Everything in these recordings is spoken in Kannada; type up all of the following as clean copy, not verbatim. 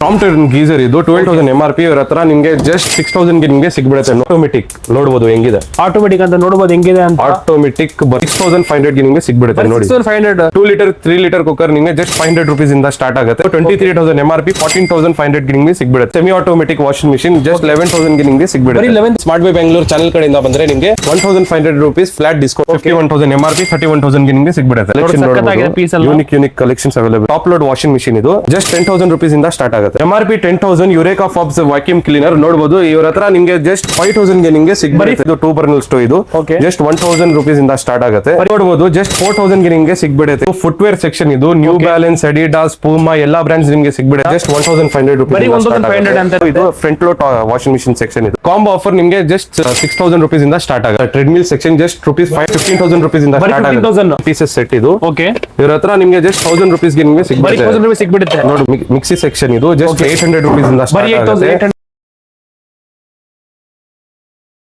ಪ್ರಾಂಪ್ಟ್ ಗೀಸರ್ ಇದು 12,000 MRP. ಇವ್ರ ಹತ್ರ ನಿಮಗೆ ಜಸ್ಟ್ 6,000 ಗೆ ನಿಮಗೆ ಸಿಗ್ಬಿಡುತ್ತೆ. ಆಟೋಮೆಟಿಕ್ ನೋಡಬಹುದು ಹೆಂಗಿದೆ, ಆಟೋಮೆಟಿಕ್ ಅಂತ ನೋಡಬಹುದು ಹೆಂಗಿದೆ ಅಂತ. ಆಟೋಮೆಟಿಕ್ 6,500 ಗೆ ನಿಮಗೆ ಸಿಗ್ಬಿಡುತ್ತೆ ನೋಡಿ. 6,500 2 ಲೀಟರ್ 3 ಲೀಟರ್ ಕುಕ್ಕರ್ ನಿಮಗೆ ಜಸ್ಟ್ 500 rupees ಇಂದ ಸ್ಟಾರ್ಟ್ ಆಗುತ್ತೆ. 23,000 MRP 14,500 ಗೆ ನಿಮಗೆ ಸಿಗ್ಬಿಡುತ್ತೆ. Semi automatic washing machine just 11,000 ಗೆ ನಿಮಗೆ ಸಿಗ್ಬಿಡುತ್ತೆ. ಸ್ಮಾರ್ಟ್ ಬೈ ಬೆಂಗಳೂರು ಚಾನಲ್ ಕಡೆಯಿಂದ ಬಂದ್ರೆ ನಿಮಗೆ 1,500 rupees ಫ್ಲಾಟ್ ಡಿಸ್ಕೌಂಟ್. 51,000 MRP 31,000 ಗೆ ನಿಮಗೆ ಸಿಗ್ಬಿಡುತ್ತೆ. Unique collections available. Top load washing machine ಇದು ಜಸ್ಟ್ 10,000 rupees ಇಂದ ಸ್ಟಾರ್ಟ್ ಆಗುತ್ತೆ. MRP 10,000 Eureka Forbes vacuum cleaner ನೋಡಬಹುದು. ಇವ್ರ ಹತ್ರ ನಿಮಗೆ ಜಸ್ಟ್ 5,000 ಗೆ ನಿಮಗೆ ಸಿಗ್ಬಿಡುತ್ತೆ. ಇದು 2 ಬರ್ನಲ್ ಸ್ಟೋವ್ ಇದು ಜಸ್ಟ್ 1,000 rupees ಇಂದ ಸ್ಟಾರ್ಟ್ ಆಗುತ್ತೆ. ನೋಡಬಹುದು ಜಸ್ಟ್ 4,000 ಗೆ ನಿಮಗೆ ಸಿಗ್ಬಿಡುತ್ತೆ. ಫುಟ್ವೇರ್ ಸೆಕ್ಷನ್ ಇದು ನ್ಯೂ ಬ್ಯಾಲೆನ್ಸ್, ಅಡಿಡಾಸ್, ಪೂಮಾ ಎಲ್ಲಾ ಬ್ರಾಂಡ್ಸ್ ನಿಮಗೆ ಸಿಗ್ಬಿಡುತ್ತೆ. Just 1,500 rupees. ಇದು front load washing machine section ಇದು ಕಾಂಬೋ ಆಫರ್ ನಿಮಗೆ ಜಸ್ಟ್ 6,000 rupees ಇಂದ ಸ್ಟಾರ್ಟ್ ಆಗುತ್ತೆ. ಟ್ರೆಡ್ಮಿಲ್ ಸೆಕ್ಷನ್ ಜಸ್ಟ್ ₹15,000 rupees ಇಂದ ಸ್ಟಾರ್ಟ್ ಆಗುತ್ತೆ. ಪೀಸಸ್ ಸೆಟ್ ಇದು ಇವ್ರ ಹತ್ರ ನಿಮಗೆ ಜಸ್ಟ್ 1,000 rupees ಗೆ ನಿಮಗೆ ಸಿಗ್ಬಿಡುತ್ತೆ. ನೋಡಿ ಮಿಕ್ಸಿ ಸೆಕ್ಷನ್ ಇದು ಜಸ್ಟ್ 800 rupees ಇಂದ ಸ್ಟಾರ್ಟ್ ಆಗುತ್ತೆ.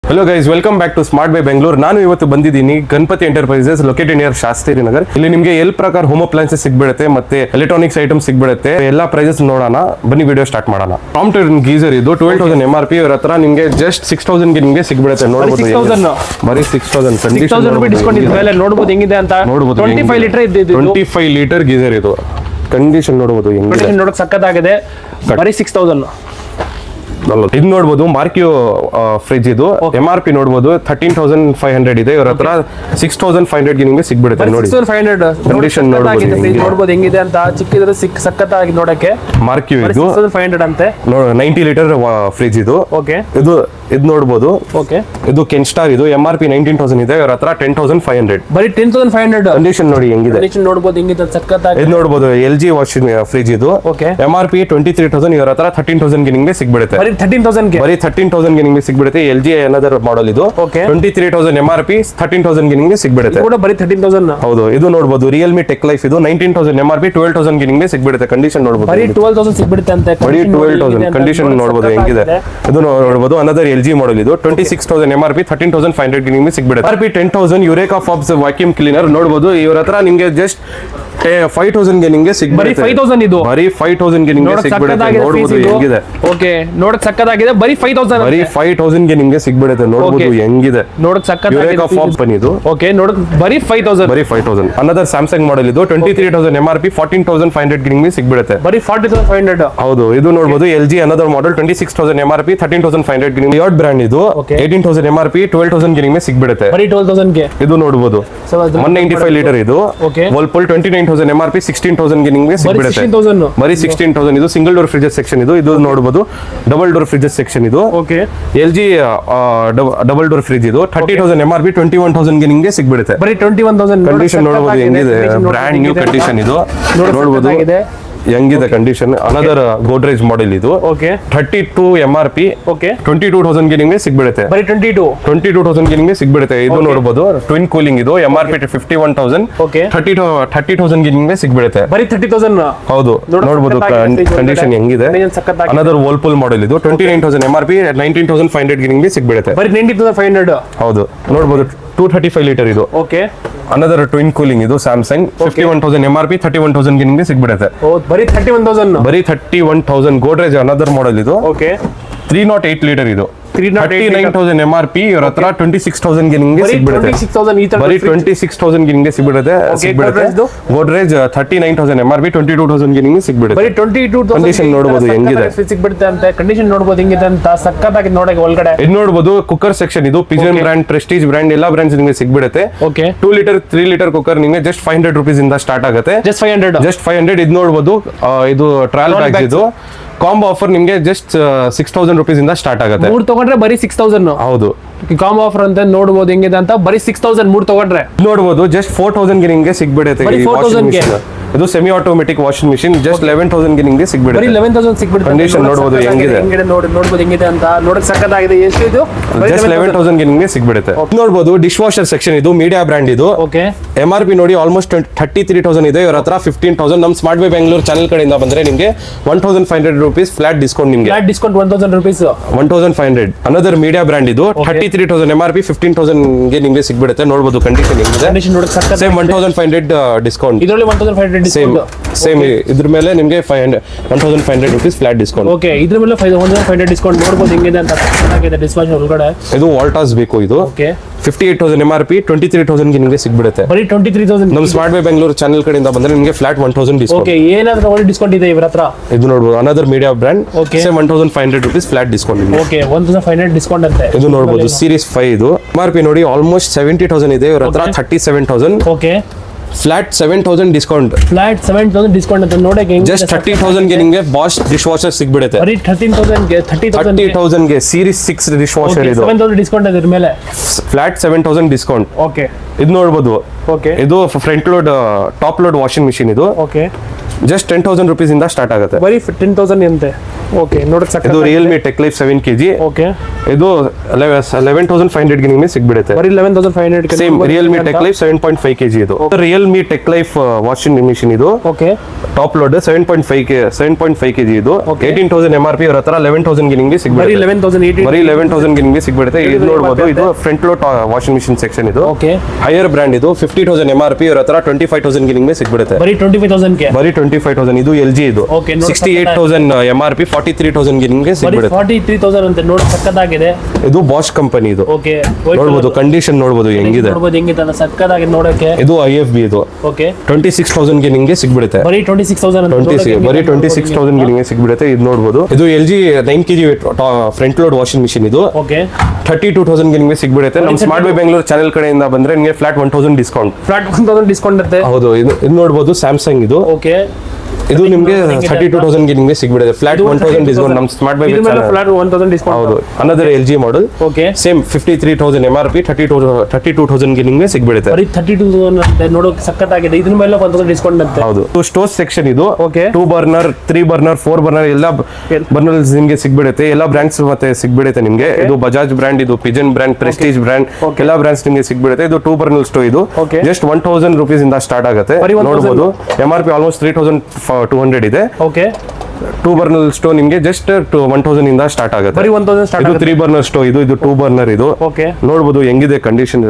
Hello guys, welcome back to smart buy Bengaluru. ನಾನು ಇವತ್ತು ಬಂದಿದ್ದೀನಿ Ganapati enterprises located near Shastri Nagar. ಇಲ್ಲಿ ನಿಮಗೆ ಎಲ್ ಪ್ರಕಾರ ಹೋಮ್ ಅಪ್ಲೈನ್ಸಸ್ ಸಿಗ್ಬಿಡುತ್ತೆ, ಮತ್ತೆ ಎಲೆಕ್ಟ್ರಾನಿಕ್ಸ್ ಐಟಮ್ಸ್ ಸಿಗ್ಬಿಡುತ್ತೆ. ಎಲ್ಲಾ ಪ್ರೈಸಸ್ ನೋಡೋಣ, ಬನ್ನಿ ವಿಡಿಯೋ ಸ್ಟಾರ್ಟ್ ಮಾಡೋಣ. ಪ್ರಾಂಪ್ಟ್ ಗೀಸರ್ ಇದು 12,000 MRP. ಇವ್ರ ಹತ್ರ ನಿಮಗೆ ಜಸ್ಟ್ 6,000 ಗೆ ನಿಮಗೆ ಸಿಗ್ಬಿಡುತ್ತೆ. ನೋಡಬಹುದು ಬರೀ 6,000 ನೋಡಬಹುದು ಹೆಂಗಿದೆ ಅಂತ. 25 ಲೀಟರ್ ಗೀಸರ್ ಇದು ಕಂಡೀಷನ್ ನೋಡಬಹುದು ಹೆಂಗಿದೆ, ನೋಡಕ್ ಸಕ್ಕತ್ತಾಗಿದೆ. ಬರೀ 6,000. ಇದು ನೋಡಬಹುದು ಮಾರ್ಕ್ಯೂ ಫ್ರಿಜ್ ಇದು MRP ನೋಡಬಹುದು 13,500 ಇದೆ. ಇವ್ರ ಹತ್ರ 6,500 ಗೆ ನಿಮಗೆ ಸಿಗ್ಬಿಡುತ್ತೆ. ನೋಡಿ 6,500 ಕಂಡೀಷನ್ ನೋಡಬಹುದು ಹೆಂಗಿದೆ ಅಂತ. ಚಿಕ್ಕಿದ್ರೆ ಸಕ್ಕತ್ತಾಗಿ ನೋಡಕ್ಕೆ. ಮಾರ್ಕ್ಯೂ ಇದು 6,500 ಅಂತೆ. 90 ಲೀಟರ್ ಫ್ರಿಜ್ ಇದು. ಇದು ನೋಡಬಹುದು. ಇದು ಕೆನ್ ಸ್ಟಾರ್ ಇದು MRP 19,000 ಇದೆ. ಇವ್ರ ಹತ್ರ 10,500. ಬರೀ 10,500. ಕಂಡೀಷನ್ ನೋಡಿ ಹೆಂಗಿದೆ, ನೋಡಬಹುದು ಹೆಂಗಿದೆ ಸಕ್ಕತ್ತಾಗಿ. ಇದು ನೋಡಬಹುದು LG ವಾಷಿಂಗ್ ಫ್ರಿಜ್ ಇದು MRP 23,000. ಇವ್ರ ಹತ್ರ 13,000 ಗೆ ನಿಮಗೆ ಸಿಗ್ಬಿಡುತ್ತೆ. ಬರೀ 13,000 ಗೆ ನಿಮಗೆ ಸಿಗ್ಬಿಡುತ್ತೆ. LG ಅನದರ್ ಮಾಡೆಲ್ ಇದು 23,000 MRP 13,000 ಗೆ ನಿಮಗೆ ಸಿಗ್ಬಿಡುತ್ತೆ. ಬರೀ 13,000. ಹೌದು. ಇದು ನೋಡಬಹುದು ರಿಯಲ್ಮಿ ಟೆಕ್ ಲೈಫ್ ಇದು 19,000 MRP 12,000 ಗೆ ನಿಮಗೆ ಸಿಗ್ಬಿಡುತ್ತೆ. ಕಂಡೀಷನ್ ನೋಡಬಹುದು ಬರೀ 12,000 ಸಿಗ್ಬಿಡುತ್ತೆ ಅಂತ. ಬರೀ 12,000 ಕಂಡೀಷನ್ ನೋಡಬಹುದು ಹೆಂಗಿದೆ. ಇದು ನೋಡಬಹುದು ಅನದರ್ LG ಮಾಡೆಲ್ ಇದು 26,000 MRP 13,500 ಗೆ ನಿಮಗೆ ಸಿಗ್ಬಿಡುತ್ತೆ. MRP 10,000 Eureka Forbes vacuum cleaner ನೋಡಬಹುದು. ಇವ್ರ ಹತ್ರ ನಿಮಗೆ ಜಸ್ಟ್ 5,000 ಗೆ ನಿಮಗೆ ಸಿಗ್ಬಿಡುತ್ತೆ. ಬರೀ 5,000 ಇದು. ಬರೀ 5,000 ಗೆ ನಿಮಗೆ ಸಿಗ್ಬಿಡುತ್ತೆ. ನೋಡಬಹುದು ಹೆಂಗಿದೆ. ನೋಡಕ್ ಸಕ್ಕತ್ತಾಗಿದೆ. ಬರೀ 5,000. ಬರೀ 5,000 ಗೆ ನಿಮಗೆ ಸಿಗ್ಬಿಡುತ್ತೆ. ನೋಡಬಹುದು ಹೆಂಗಿದೆ. ನೋಡಕ್ ಸಕ್ಕತ್ತಾಗಿದೆ. ಯುರೇಕಾ ಫಾಬ್ಸ್ ಬನ್ನಿ ಇದು. ನೋಡಕ್ ಬರೀ 5,000. ಬರೀ 5,000. ಅನದರ್ ಸ್ಯಾಮ್ಸಂಗ್ ಮಾಡೆಲ್ ಇದು 23,000 MRP 14,500 ಗೆ ನಿಮಗೆ ಸಿಗ್ಬಿಡುತ್ತೆ. ಬರೀ 40,500. ಹೌದು. ಇದು ನೋಡಬಹುದು LG ಅನದರ್ ಮಾಡೆಲ್ 26,000 MRP 13,500 ಗೆ ನಿಮಗೆ ಬ್ರಾಂಡ್ ಇದು 18,000 MRP 12,000 ಗೆ ನಿಮಗೆ ಸಿಗ್ಬಿಡುತ್ತೆ. ಬರೀ 12,000 ಗೆ. ಇದು ನೋಡಬಹುದು 195 ಲೀಟರ್ ಇದು ವರ್ಲ್ಪೂಲ್ 29,000 MRP 16,000 ಗೆ ನಿಮಗೆ ಸಿಗ್ಬಿಡುತ್ತೆ. ಬರೀ 16,000. ಇದು ಸಿಂಗಲ್ ಡೋರ್ ಫ್ರಿಜಸ್ ಸೆಕ್ಷನ್ ಇದು ನೋಡಬಹುದು ಡಬಲ್ ಡೋರ್ ಫ್ರಿಜಸ್ ಸೆಕ್ಷನ್ ಇದು LG ಡಬಲ್ ಡೋರ್ ಫ್ರಿಜ್ ಇದು 30,000 MRP 21,000 ಗೆ ನಿಮಗೆ ಸಿಗ್ಬಿಡುತ್ತೆ. ಬರೀ 21,000. ಕಂಡೀಷನ್ ನೋಡಬಹುದು ಹೆಂಗಿದೆ. ಬ್ರಾಂಡ್ ನ್ಯೂ ಕಂಡೀಷನ್ ಇದು ನೋಡಬಹುದು ಹೆಂಗಿದೆ ಕಂಡೀಷನ್. ಅನದರ್ ಗೋಡ್ರೇಜ್ ಮಾಡೆಲ್ ಇದು 32 MRP 22,000 ಗೆ ನಿಮಗೆ ಸಿಗ್ಬಿಡುತ್ತೆ. ಬರೀ 22,000 ಗೆ ನಿಮಗೆ ಸಿಗ್ಬಿಡುತ್ತೆ. ಇದು ನೋಡಬಹುದು ಟ್ವಿನ್ ಕೂಲಿಂಗ್ ಇದು MRP 51,000 30,000 ಗೆ ನಿಮಗೆ ಸಿಗ್ಬಿಡುತ್ತೆ. ಬರೀ 30,000. ಹೌದು. ನೋಡಬಹುದು ಕಂಡೀಷನ್ ಹೆಂಗಿದೆ. ಅನದರ್ ವರ್ಲ್ಪೂಲ್ ಮಾಡೆಲ್ ಇದು 29,000 MRP 19,500 ಗೆ ನಿಮಗೆ ಸಿಗ್ಬಿಡುತ್ತೆ. ಬರೀ 19,500. ಹೌದು. ನೋಡಬಹುದು 235 ಲೀಟರ್ ಇದು ಅನದರ್ ಟ್ವಿನ್ ಕೂಲಿಂಗ್ ಇದು ಸ್ಯಾಮ್ಸಂಗ್ 51,000 MRP 31,000 ಗೆ ನಿಮಗೆ ಸಿಗ್ಬಿಡುತ್ತೆ. ಬರೀ 31,000. ಬರೀ 31,000 ಗೋಡ್ರೇಜ್ ಅನದರ್ ಮಾಡೆಲ್ ಇದು 308 ಲೀಟರ್ ಇದು 39,000 MRP. ಇವ್ರ ಹತ್ರ 26,000 ಗೆ ನಿಮಗೆ ಸಿಗ್ಬಿಡುತ್ತೆ. ಬರೀ 26,000 ಗೆ ನಿಮಗೆ ಸಿಗ್ಬಿಡುತ್ತೆ. ಗೋಡ್ರೇಜ್ 39,000 MRP 22,000 ಗೆ ನಿಮಗೆ ಸಿಗ್ಬಿಡುತ್ತೆ. ಬರೀ 22,000. ಕಂಡೀಷನ್ ನೋಡಬಹುದು ಹೆಂಗಿದೆ. ಸಿಗ್ಬಿಡುತ್ತೆ ಅಂತ. ಕಂಡೀಷನ್ ನೋಡಬಹುದು ಹೆಂಗಿದೆ ಅಂತ. ಸಕ್ಕತ್ತಾಗಿ ನೋಡಕ್ಕೆ ಒಳಗಡೆ. ಇದು ನೋಡಬಹುದು ಕುಕ್ಕರ್ ಸೆಕ್ಷನ್ ಇದು ಪಿಜನ್ ಬ್ರಾಂಡ್, ಪ್ರೆಸ್ಟೀಜ್ ಬ್ರಾಂಡ್ ಎಲ್ಲಾ ಬ್ರಾಂಡ್ಸ್ ನಿಮಗೆ ಸಿಗ್ಬಿಡುತ್ತೆ. 2 ಲೀಟರ್ 3 ಲೀಟರ್ ಕುಕ್ಕರ್ ನಿಮಗೆ ಜಸ್ಟ್ 500 rupees ಇಂದ ಸ್ಟಾರ್ಟ್ ಆಗುತ್ತೆ. ಜಸ್ಟ್ 500. ಇದು ನೋಡಬಹುದು ಇದು ಟ್ರಯಲ್ ಬ್ಯಾಗ್ಸ್ ಇದು ಕಾಂಬೋ ಆಫರ್ ನಿಮಗೆ ಜಸ್ಟ್ 6,000 rupees ಇಂದ ಸ್ಟಾರ್ಟ್ ಆಗುತ್ತೆ. 3 ತಗೊಂಡ್ರೆ ಬರೀ 6,000. ಹೌದು. ಕಾಂಬೋ ಆಫರ್ ಅಂತ ನೋಡಬಹುದು ಹೆಂಗಿದೆ ಅಂತ. ಬರೀ 6,000 3 ತಗೊಂಡ್ರೆ ನೋಡಬಹುದು ಜಸ್ಟ್ 4,000 ಗೆ ನಿಮಗೆ ಸಿಗ್ಬಿಡುತ್ತೆ. ಇದು semi automatic washing machine just 11,000 ಗೆ ನಿಮಗೆ ಸಿಗ್ಬಿಡುತ್ತೆ. ಬರೀ 11,000 ಸಿಗ್ಬಿಡುತ್ತೆ. ಕಂಡೀಷನ್ ನೋಡಬಹುದು ಹೆಂಗಿದೆ. ನೋಡಬಹುದು ಹೆಂಗಿದೆ ಅಂತ. ನೋಡಕ್ಕೆ ಸಕ್ಕತ್ತಾಗಿದೆ. ಎಷ್ಟು ಇದು? ಜಸ್ಟ್ 11,000 ಗೆ ನಿಮಗೆ ಸಿಗ್ಬಿಡುತ್ತೆ. ನೋಡಬಹುದು ಡಿಶ್ ವಾಷರ್ ಸೆಕ್ಷನ್ ಇದು ಮೀಡಿಯಾ ಬ್ರಾಂಡ್ ಇದು MRP ನೋಡಿ ಆಲ್ಮೋಸ್ಟ್ 33,000 ಇದೆ. ಇವ್ರ ಹತ್ರ 15,000. ನಮ್ಮ ಸ್ಮಾರ್ಟ್ ಬೈ ಬೆಂಗಳೂರು ಚಾನಲ್ ಕಡೆಯಿಂದ ಬಂದ್ರೆ ನಿಮಗೆ 1,500 rupees ಫ್ಲಾಟ್ ಡಿಸ್ಕೌಂಟ್. ನಿಮಗೆ flat discount 1,000 rupees. 1,500. Another media brand ಇದು 33,000 MRP 15,000 ಗೆ ನಿಮಗೆ ಸಿಗ್ಬಿಡುತ್ತೆ. ನೋಡಬಹುದು ಕಂಡೀಷನ್ ಹೆಂಗಿದೆ. Same 1,500 discount. ಇದರಲ್ಲಿ 1,500 ಸೇಮ್ ಡಿಸ್ಕೌಂಟ್. ಸೇಮ್ ಇದ್ರ ಮೇಲೆ ನಿಮಗೆ 1500 rupees ಫ್ಲಾಟ್ ಡಿಸ್ಕೌಂಟ್. ಓಕೆ, ಇದ್ರ ಮೇಲೆ 1500 ಡಿಸ್ಕೌಂಟ್ ನೋಡಬಹುದು ಹೆಂಗಿದೆ ಅಂತ. ಚೆನ್ನಾಗಿದೆ ಡಿಶ್ ವಾಷರ್ ಒಳಗಡೆ. ಇದು ವಾಲ್ಟಾಸ್ ಬೇಕು ಇದು. ಓಕೆ, 58,000 MRP 23,000 ಗೆ ನಿಮಗೆ ಸಿಗ್ಬಿಡುತ್ತೆ. ಬರೀ 23,000. ನಮ್ಮ ಸ್ಮಾರ್ಟ್ ಬೈ ಬೆಂಗಳೂರು ಚಾನೆಲ್ ಕಡೆಯಿಂದ ಬಂದ್ರೆ ನಿಮಗೆ ಫ್ಲಾಟ್ 1000 ಡಿಸ್ಕೌಂಟ್. ಓಕೆ, ಏನಾದ್ರೂ ಒಳ್ಳೆ ಡಿಸ್ಕೌಂಟ್ ಇದೆ ಇವರ ಹತ್ರ. ಇದು ನೋಡಬಹುದು another media brand. Okay. Same 1500 rupees flat discount ಇದೆ. ಓಕೆ, 1500 ಡಿಸ್ಕೌಂಟ್ ಅಂತೆ. ಇದು ನೋಡಬಹುದು ಸೀರೀಸ್ 5 ಇದು. MRP ನೋಡಿ ಆಲ್ಮೋಸ್ಟ್ 70,000 ಇದೆ ಇವರ ಹತ್ರ. 37,000 okay, flat 7,000 discount. Flat 7,000 discount ಅಂತ ನೋಡಕ್ಕೆ ಜಸ್ಟ್ 30,000 ಗೆ ನಿಮಗೆ ಬಾಷ್ ಡಿಶ್ ವಾಷರ್ ಸಿಗ್ಬಿಡುತ್ತೆ. ಬರೀ 13,000 ಗೆ 30,000 ಗೆ ಸೀರೀಸ್ 6 ಡಿಶ್ ವಾಷರ್ ಇದು. 7,000 ಡಿಸ್ಕೌಂಟ್ ಅದ್ರ ಮೇಲೆ. Flat 7,000 discount. ಓಕೆ, ಇದು ನೋಡಬಹುದು. ಓಕೆ, ಇದು front load top load washing machine ಇದು. ಓಕೆ, ಜಸ್ಟ್ 10,000 rupees ಇಂದ ಸ್ಟಾರ್ಟ್ ಆಗುತ್ತೆ. ಬರೀ 10,000 ಅಂತೆ. ಓಕೆ, ನೋಡಕ್ಕೆ ಇದು Realme tech life 7 kg. Okay, ಇದು 11,500 ಗೆ ನಿಮಗೆ ಸಿಗ್ಬಿಡುತ್ತೆ. ಬರೀ 11,500 ಗೆ. Same Realme tech life 7.5 kg ಇದು. Realme tech life washing machine ಇದು. ಓಕೆ, ಟಾಪ್ ಲೋಡ್ 7.5 kg ಇದು. 18,000 MRP ಇವರ ಹತ್ರ 11,000 ಗೆ ನಿಮಗೆ ಬರೀ ಸಿಗ್ಬಿಡುತ್ತೆ. 11,080. ಬರೀ 11,000 ಗೆ ನಿಮಗೆ ಸಿಗ್ಬಿಡುತ್ತೆ. ಇದು ನೋಡಬಹುದು ಇದು front load washing machine section ಇದು. ಓಕೆ, ಹೈಯರ್ ಬ್ರಾಂಡ್ ಇದು. 50,000 MRP ಇವರ ಹತ್ರ 25,000 ಗೆ ನಿಮಗೆ ಸಿಗ್ಬಿಡುತ್ತೆ. ಬರೀ 25,000 ಗೆ. ಬರೀ 25,000. ಇದು LG ಇದು. Okay, ನೋಡಿ 68,000 MRP 43,000 ಗೆ ನಿಮಗೆ ಬರೀ ಸಿಗ್ಬಿಡುತ್ತೆ. 43,000 ಅಂತ ನೋಡಿ ಸಕ್ಕತ್ತಾಗಿದೆ. ಇದು ಬಾಷ್ ಕಂಪನಿ ಇದು. ಓಕೆ, ನೋಡಬಹುದು ಕಂಡೀಷನ್ ನೋಡಬಹುದು ಹೆಂಗಿದೆ. ನೋಡಬಹುದು ಹೆಂಗಿದೆ ಅಂತ ಸಕ್ಕತ್ತಾಗಿದೆ ನೋಡಕ್ಕೆ. ಇದು IFB ಇದು. ಓಕೆ, 26,000 ಗೆ ನಿಮಗೆ ಸಿಗ್ಬಿಡುತ್ತೆ. ಬರೀ 26,000 ಅಂತ ಬರೀ 26,000 ಗೆ ನಿಮಗೆ ಸಿಗ್ಬಿಡುತ್ತೆ. ಇದು ನೋಡಬಹುದು. ಇದು LG 9 kg front load washing machine ಇದು. ಓಕೆ, 32,000 ಗೆ ನಿಮಗೆ ಸಿಗ್ಬಿಡುತ್ತೆ. ನಮ್ಮ ಸ್ಮಾರ್ಟ್ ಬೈ ಬೆಂಗಳೂರು ಚಾನೆಲ್ ಕಡೆಯಿಂದ ಬಂದ್ರೆ ನಿಮಗೆ ಫ್ಲಾಟ್ 1,000 ಡಿಸ್ಕೌಂಟ್. ಫ್ಲಾಟ್ 1,000 ಡಿಸ್ಕೌಂಟ್ ಇರುತ್ತೆ. ಹೌದು, ಇದು ನೋಡಬಹುದು ಸ್ಯಾಮ್ಸಂಗ್ ಇದು. ಓಕೆ, ಇದು ನಿಮಗೆ 32,000 ಗೆ ನಿಮಗೆ ಸಿಗ್ಬಿಡುತ್ತೆ. ಫ್ಲಾಟ್ 1,000 ಡಿಸ್ಕೌಂಟ್ ನಮ್ಮ ಸ್ಮಾರ್ಟ್ ಬೈ ಇದ್ರ ಮೇಲೆ ಫ್ಲಾಟ್ 1,000 ಡಿಸ್ಕೌಂಟ್. ಹೌದು, another LG model. Okay, same 53,000 MRP 32,000 ಗೆ ನಿಮಗೆ ಸಿಗ್ಬಿಡುತ್ತೆ. ಬರೀ 32,000 ಅಂತ ನೋಡೋಕೆ ಸಕ್ಕತ್ತಾಗಿದೆ. ಇದ್ರ ಮೇಲೆ 1,000 ಡಿಸ್ಕೌಂಟ್ ಅಂತೆ. ಹೌದು, ಸ್ಟೋರ್ ಸೆಕ್ಷನ್ ಇದು. ಓಕೆ, 2 ಬರ್ನರ್ 3 ಬರ್ನರ್ 4 ಬರ್ನರ್ ಎಲ್ಲ ಬರ್ನರ್ಸ್ ನಿಮಗೆ ಸಿಗ್ಬಿಡುತ್ತೆ. ಎಲ್ಲ ಬ್ರಾಂಡ್ಸ್ ಮತ್ತೆ ಸಿಗ್ಬಿಡುತ್ತೆ ನಿಮಗೆ. ಇದು ಬಜಾಜ್ ಬ್ರಾಂಡ್, ಇದು ಪಿಜನ್ ಬ್ರಾಂಡ್, ಪ್ರೆಸ್ಟೀಜ್ ಬ್ರಾಂಡ್, ಎಲ್ಲ ಬ್ರಾಂಡ್ಸ್ ನಿಮಗೆ ಸಿಗ್ಬಿಡುತ್ತೆ. ಇದು 2 ಬರ್ನರ್ ಸ್ಟೋವ್ ಇದು. Okay. ಜಸ್ಟ್ 1,000 rupees ಇಂದ ಸ್ಟಾರ್ಟ್ ಆಗುತ್ತೆ. ನೋಡಬಹುದು MRP ಆಲ್ಮೋಸ್ಟ್ 3,200 ಇದೆ. ಓಕೆ, 2 ಬರ್ನರ್ ಸ್ಟೋವ್ ನಿಮಗೆ ಜಸ್ಟ್ 1,000 ಇಂದ ಸ್ಟಾರ್ಟ್ ಆಗುತ್ತೆ. ಬರೀ 1,000 ಸ್ಟಾರ್ಟ್ ಇದು ಆಗುತ್ತೆ. 3 ಬರ್ನರ್ ಸ್ಟೋವ್ ಇದು. ಇದು 2 ಬರ್ನರ್ ಇದು. ಓಕೆ, ನೋಡಬಹುದು ಹೆಂಗಿದೆ ಕಂಡೀಷನ್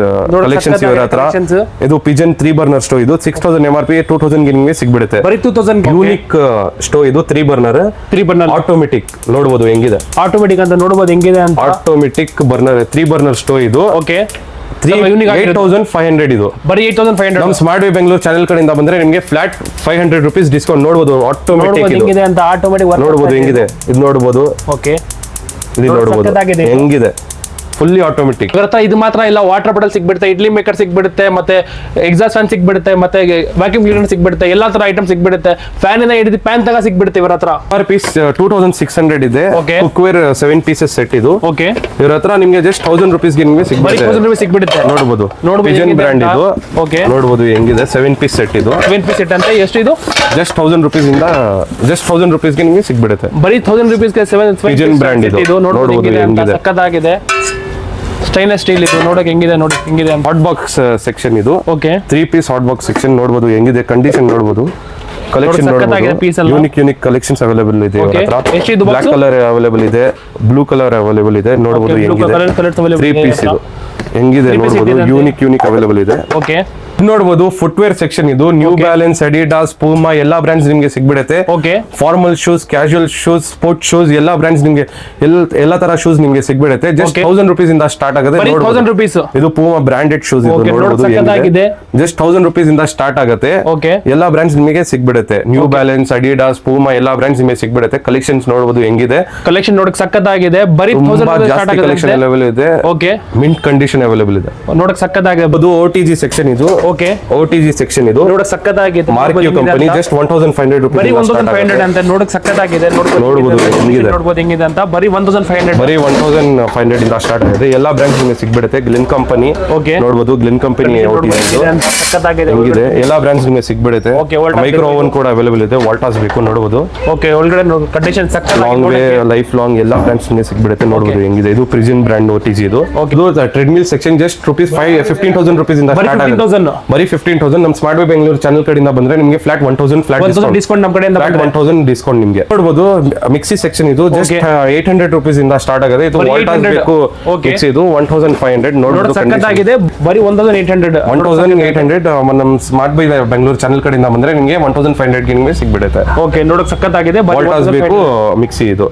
ಕಲೆಕ್ಷನ್ಸ್ ಇವರ ಹತ್ರ. collections. ಇದು ಪಿಜನ್ 3 ಬರ್ನರ್ ಸ್ಟೋವ್ ಇದು. 6,000 MRP 2,000 ಗೆ ನಿಮಗೆ ಸಿಗ್ಬಿಡುತ್ತೆ. ಬರೀ 2,000 ಯೂನಿಕ್ ಸ್ಟೋವ್ ಇದು. 3 ಬರ್ನರ್ 3 ಬರ್ನರ್ ಆಟೋಮೆಟಿಕ್. ನೋಡಬಹುದು ಹೆಂಗಿದೆ ಆಟೋಮೆಟಿಕ್ ಅಂತ ನೋಡಬಹುದು ಹೆಂಗಿದೆ ಅಂತ. ಆಟೋಮೆಟಿಕ್ ಬರ್ನರ್ 3 ಬರ್ನರ್ ಸ್ಟೋವ್ ಇದು. ಓಕೆ, 8,500 ಇದು. ಬರೀ 8,500. ನಮ್ಮ ಸ್ಮಾರ್ಟ್ ವೇ ಬೆಂಗಳೂರು ಚಾನೆಲ್ ಕಡೆಯಿಂದ ಬಂದ್ರೆ ನಿಮಗೆ ಫ್ಲಾಟ್ 500 rupees ಡಿಸ್ಕೌಂಟ್. ನೋಡಬಹುದು ಆಟೋಮೆಟಿಕ್ ಇದು. ಹೆಂಗಿದೆ ಅಂತ ಆಟೋಮೆಟಿಕ್ ನೋಡಬಹುದು ಹೆಂಗಿದೆ. ಇದು ನೋಡಬಹುದು. ಓಕೆ, ಇದು ನೋಡಬಹುದು ಸಕ್ಕತ್ತಾಗಿದೆ ಇದು. ಹೆಂಗಿದೆ. Fully automatic. ಇವರ ಹತ್ರ ಇದು ಮಾತ್ರ ಇಲ್ಲ, ವಾಟರ್ ಬಾಟಲ್ ಸಿಗ್ಬಿಡುತ್ತೆ, ಇಡ್ಲಿ ಮೇಕರ್ ಸಿಗ್ಬಿಡುತ್ತೆ, ಮತ್ತೆ ಎಕ್ಸಾಸ್ಟ್ ಫ್ಯಾನ್ ಸಿಗ್ಬಿಡುತ್ತೆ, ಮತ್ತೆ ವ್ಯಾಕ್ಯೂಮ್ ಕ್ಲೀನರ್ ಸಿಗ್ಬಿಡುತ್ತೆ, ಎಲ್ಲಾ ತರ ಐಟಮ್ ಸಿಗ್ಬಿಡುತ್ತೆ. ಫ್ಯಾನ್ ಇಂದ ಹಿಡಿದು ಫ್ಯಾನ್ ತಗ ಸಿಗ್ಬಿಡುತ್ತೆ ಇವರ ಹತ್ರ. ಪರ್ ಪೀಸ್ 2,600 ಇದೆ. Okay. ಕುಕ್ವೇರ್ 7 pieces ಸೆಟ್ ಇದು. ಓಕೆ, ಇವ್ರ ಹತ್ರ ನಿಮಗೆ ಜಸ್ಟ್ 1,000 rupees ಗೆ ನಿಮಗೆ ಬರೀ ಸಿಗ್ಬಿಡುತ್ತೆ. 1,000 ರೂಪಾಯಿ ಸಿಗ್ಬಿಡುತ್ತೆ. ನೋಡಬಹುದು ನೋಡ್ಬೋದು ಪಿಜನ್ ಹೆಂಗಿದೆ ಬ್ರಾಂಡ್ ಅಂತ. ಇದು. ಓಕೆ, ನೋಡಬಹುದು ಹೆಂಗಿದೆ. 7 piece ಸೆಟ್ ಇದು. 7 ಪೀಸ್ ಸೆಟ್ ಅಂತ ಎಷ್ಟು ಇದು? ಜಸ್ಟ್ 1,000 rupees ಇಂದ ಜಸ್ಟ್ 1,000 rupees ಗೆ ನಿಮಗೆ ಸಿಗ್ಬಿಡುತ್ತೆ. ಬರೀ 1,000 ರೂಪೀಸ್ಗೆ 7 Pigeon brand ಇದು. ಇದು ನೋಡಬಹುದು ನೋಡ್ಬೋದು ಹೆಂಗಿದೆ ಅಂತ. ಹೆಂಗಿದೆ. ಸಕ್ಕತ್ತಾಗಿದೆ. ಸ್ಟೈನ್ಲೆಸ್ ಸ್ಟೀಲ್ ಇದು. ನೋಡಕ್ಕೆ ಹೆಂಗಿದೆ ನೋಡಿ ಹೆಂಗಿದೆ ಅಂತ. ಹಾಟ್ ಬಾಕ್ಸ್ ಸೆಕ್ಷನ್ ಇದು. Okay, 3 piece hot box section. ನೋಡಬಹುದು ಹೆಂಗಿದೆ ಕಂಡೀಷನ್. ನೋಡಬಹುದು ಕಲೆಕ್ಷನ್. ಸಕ್ಕತ್ತಾಗಿದೆ piece ಎಲ್ಲ. ಯೂನಿಕ್ ಕಲೆಕ್ಷನ್ಸ್ ಅವೈಲೇಬಲ್ ಇದೆ ಇವ್ರ Okay. ಹತ್ರ. ಎಷ್ಟಿದು box? ಬ್ಲಾಕ್ ಕಲರ್ ಅವೈಲೇಬಲ್ ಇದೆ, ಬ್ಲೂ ಕಲರ್ ಅವೈಲೇಬಲ್ ಇದೆ. ನೋಡಬಹುದು Okay, blue ಹೆಂಗಿದೆ. colours available 3 ಇದೆ piece ಇವ್ರ ಇದು. ಹೆಂಗಿದೆ 3 piece ನೋಡಬಹುದು. ಇದೆ ಯೂನಿಕ್ ಅವೈಲೇಬಲ್ ಇದೆ. ಓಕೆ, ನೋಡಬಹುದು ಫುಟ್ವೇರ್ ಸೆಕ್ಷನ್ ಇದು. ನ್ಯೂ ಬ್ಯಾಲೆನ್ಸ್, ಅಡಿಡಾಸ್, ಪೂಮಾ ಎಲ್ಲಾ ಬ್ರಾಂಡ್ಸ್ ನಿಮಗೆ ಸಿಗ್ಬಿಡುತ್ತೆ. Okay, formal shoes, casual shoes, sports shoes ಎಲ್ಲಾ ಬ್ರಾಂಡ್ಸ್ ನಿಮಗೆ ಎಲ್ಲಾ ತರ ಶೂಸ್ ನಿಮಗೆ ಸಿಗ್ಬಿಡುತ್ತೆ. Just Okay. 1,000 rupees ಇಂದ ಸ್ಟಾರ್ಟ್ ಆಗುತ್ತೆ. ಬರೀ 1,000 ರೂಪೀಸ್. ಇದು ಪೂಮಾ ಬ್ರಾಂಡೆಡ್ ಶೂಸ್ ಇದು. Okay, ನೋಡಬಹುದು ಸಕ್ಕತ್ತಾಗಿದೆ. ಜಸ್ಟ್ 1,000 rupees ಇಂದ ಸ್ಟಾರ್ಟ್ ಆಗುತ್ತೆ. ಓಕೆ, ಎಲ್ಲಾ ಬ್ರಾಂಡ್ಸ್ ನಿಮಗೆ ಸಿಗ್ಬಿಡುತ್ತೆ. ನ್ಯೂ ಬ್ಯಾಲೆನ್ಸ್, ಅಡಿಡಾಸ್, ಪೂಮಾ ಎಲ್ಲಾ ಬ್ರಾಂಡ್ಸ್ ನಿಮಗೆ ಸಿಗ್ಬಿಡುತ್ತೆ. ಕಲೆಕ್ಷನ್ಸ್ ನೋಡಬಹುದು ಹೆಂಗಿದೆ. ಕಲೆಕ್ಷನ್ ನೋಡಕ್ ಸಕ್ಕತ್ತಾಗಿದೆ. ಬರೀ 1,000 ತುಂಬಾ ರೂಪಾಯಿ ಜಾಸ್ತಿ ಸ್ಟಾರ್ಟ್ ಕಲೆಕ್ಷನ್ ಆಗುತ್ತೆ. ಅವೈಲೇಬಲ್ ಇದೆ. ಓಕೆ, ಮಿಂಟ್ ಕಂಡೀಷನ್ ಅವೈಲೇಬಲ್ ಇದೆ. ನೋಡಕ್ ಸಕ್ಕತ್ತಾಗಿದೆ. ಅದು OTG ಸೆಕ್ಷನ್ ಇದು. ಓಕೆ, OTG ಸೆಕ್ಷನ್ ಇದು. ನೋಡಕ್ ಸಕ್ಕತ್ತಾಗಿದೆ. ಮಾರ್ಕ್ಯೂ ಕಂಪನಿ. ಜಸ್ಟ್ 1,500 rupees ಬರೀ ಇಂದ ಸ್ಟಾರ್ಟ್ 1,500 ಆಗುತ್ತೆ. ಅಂತ ನೋಡಕ್ ಸಕ್ಕತ್ತಾಗಿದೆ. ನೋಡ್ಬೋದು ಹೆಂಗಿದೆ. ನೋಡ್ಬೋದು ಹೆಂಗಿದೆ ಅಂತ. ಬರೀ 1,500. ಬರೀ 1,500 ಇಂದ ಸ್ಟಾರ್ಟ್ ಆಗಿದೆ. ಎಲ್ಲಾ ಬ್ರಾಂಡ್ಸ್ ನಿಮಗೆ ಸಿಗ್ಬಿಡುತ್ತೆ. Glen company. Okay. ನೋಡಬಹುದು ಗ್ಲೆನ್ ಕಂಪನಿ OTG ಇದು. ಸಕ್ಕತ್ತಾಗಿದೆ. ಹೆಂಗಿದೆ. ಎಲ್ಲಾ ಬ್ರಾಂಡ್ಸ್ ನಿಮಗೆ ಸಿಗ್ಬಿಡುತ್ತೆ. Okay, Voltas ಮೈಕ್ರೋ ಬೇಕು. ಓವನ್ ಕೂಡ ಅವೈಲೇಬಲ್ ಇದೆ. ವಾಲ್ಟಾಸ್ ಬೇಕು ನೋಡಬಹುದು. ಓಕೆ, ಒಳಗಡೆ ಕಂಡೀಷನ್ ಲಾಂಗ್ ವೇ, ಸಕ್ಕತ್ತಾಗಿದೆ. ಲೈಫ್ ಲಾಂಗ್ ಎಲ್ಲಾ ಬ್ರಾಂಡ್ಸ್ ನಿಮಗೆ ಸಿಗ್ಬಿಡುತ್ತೆ. ನೋಡಬಹುದು ಹೆಂಗಿದೆ. ಇದು ಪ್ರಿಜನ್ ಬ್ರಾಂಡ್ OTG ಇದು. ಇದು ಟ್ರೆಡ್ಮಿಲ್ ಸೆಕ್ಷನ್. ಜಸ್ಟ್ 15,000 rupees ಇಂದ ಬರೀ ಸ್ಟಾರ್ಟ್ ಆಗುತ್ತೆ. 15,000. ಬರೀ 15,000 ನಮ್ಮ ಸ್ಮಾರ್ಟ್ ಬೈ ಬೆಂಗಳೂರು ಚಾನಲ್ ಕಡೆಯಿಂದ ಬಂದ್ರೆ ನಿಮಗೆ ಫ್ಲಾಟ್ 1,000 ಫ್ಲಾಟ್ ಡಿಸ್ಕೌಂಟ್ ನಮ್ಮ ಕಡೆಯಿಂದ ಫ್ಲಾಟ್ 1,000 ಡಿಸ್ಕೌಂಟ್ ನಿಮಗೆ ನೋಡಬಹುದು. ಮಿಕ್ಸಿ ಸೆಕ್ಷನ್ ಇದು ಜಸ್ಟ್ 800 rupees ಇಂದ ಸ್ಟಾರ್ಟ್ ಆಗುತ್ತೆ. ಇದು ಬರೀ ವಾಲ್ಟಾಸ್ 800. ಬೇಕು Okay. ಮಿಕ್ಸಿ ಇದು 1,500 ನೋಡಬಹುದು. ಸಕ್ಕತ್ತಾಗಿದೆ. ಬರೀ 1,800 ನಮ್ಮ ಸ್ಮಾರ್ಟ್ ಬೈ ಬೆಂಗಳೂರು ಚಾನಲ್ ಕಡೆಯಿಂದ ಬಂದ್ರೆ ನಿಮಗೆ 1,500 ಗೆ ನಿಮಗೆ ಸಿಗ್ಬಿಡುತ್ತೆ. ಓಕೆ, ನೋಡಕ್ ಸಕ್ಕತ್ತಾಗಿದೆ. ವಾಲ್ಟಾಸ್ ಬೇಕು ಮಿಕ್ಸಿ ಇದು.